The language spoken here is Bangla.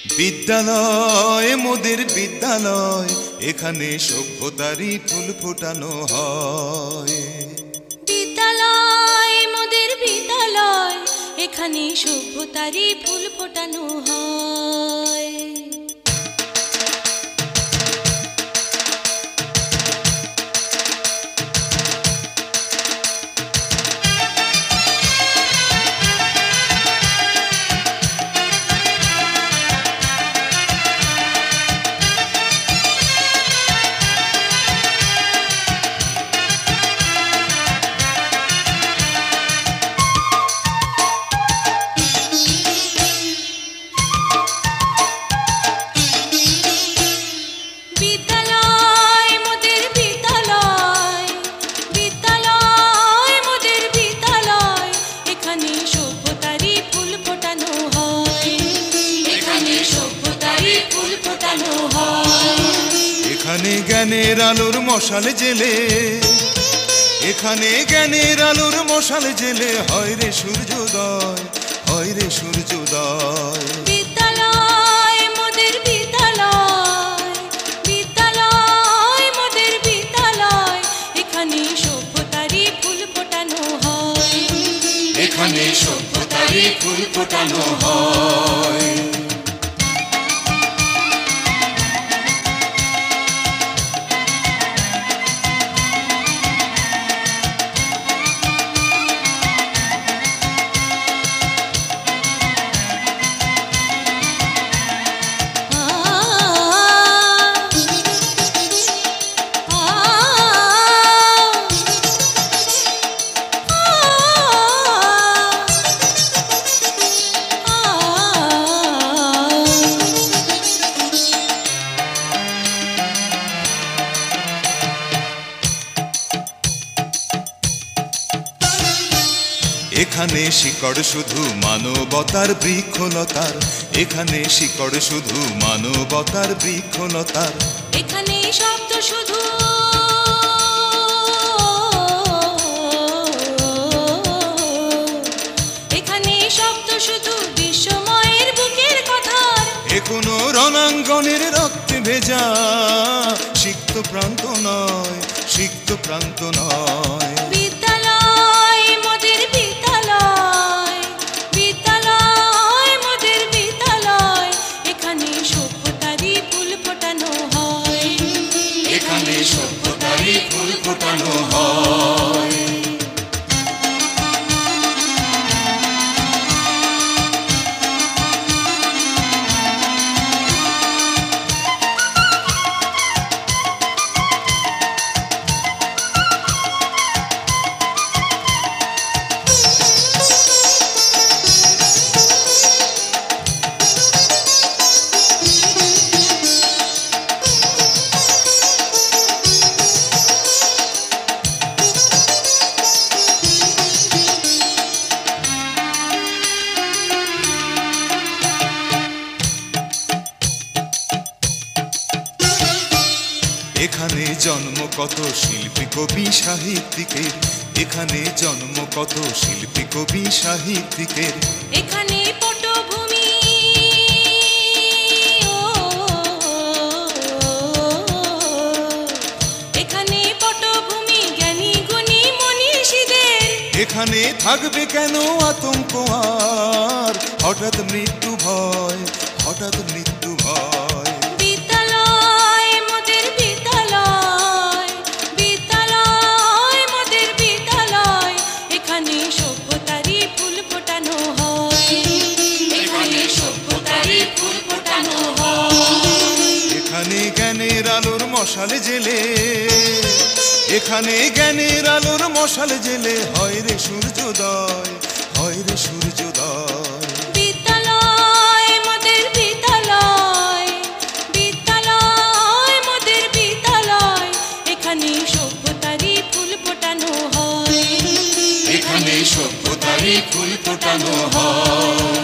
বিদ্যালয় মোদের বিদ্যালয়, এখানে সভ্যতারই ফুল ফোটানো হয়। বিদ্যালয় মোদের বিদ্যালয়, এখানে সভ্যতারই ফুল ফোটানো হয়। এখানে জ্ঞানের আলোর মশাল জেলে, এখানে জ্ঞানের আলোর মশাল জেলে হয় রে সূর্যোদয়, হয় রে সূর্যোদয়। বিদ্যালয় মোদের বিদ্যালয়, বিদ্যালয় মোদের বিদ্যালয়, এখানে সভ্যতারই ফুল ফোটানো হয়। এখানে সভ্যতারই ফুল ফোটানো হয়। এখানে শিকড় শুধু মানবতার বৃক্ষলতার, এখানে শিকড় শুধু মানবতার বৃক্ষলতার। এখানে শব্দ শুধু এখানে শব্দ শুধু বিশ্বময়ের বুকের কথা। এ কোনো রণাঙ্গনের রক্তে ভেজা সিক্ত প্রান্ত নয়, সিক্ত প্রান্ত নয়। বিদ্যালয় মোদের বিদ্যালয়, বিদ্যালয় মোদের বিদ্যালয়, এখানে সভ্যতারই ফুল ফোটানো হয়। এখানে সভ্যতারই ফুল ফোটানো হয়। এখানে জন্ম কত শিল্পী কবি সাহিত্যিকের, এখানে জন্ম কত শিল্পী কবি সাহিত্যিকের। এখানে পটভূমি এখানে পটভূমি জ্ঞানী গুণী মনীষীদের। এখানে থাকবে কেন আতঙ্ক আর হঠাৎ মৃত্যু ভয়, হঠাৎ মৃত্যু ভয়। বিদ্যালয় মোদের বিদ্যালয়, বিদ্যালয় মোদের বিদ্যালয়, এখানে সভ্যতারই ফুল ফোটানো হয়। এখানে সভ্যতারই ফুল ফোটানো হয়। এখানে জ্ঞানের আলোর মশাল জেলে, এখানে জ্ঞানের আলোর মশাল জেলে হয় রে সূর্যোদয়, হয় রে সূর্যোদয়। বিদ্যালয় মোদের বিদ্যালয়, বিদ্যালয় মোদের বিদ্যালয়, এখানে সভ্যতারই ফুল ফোটানো হয়। এখানে সভ্যতারই ফুল ফোটানো হয়।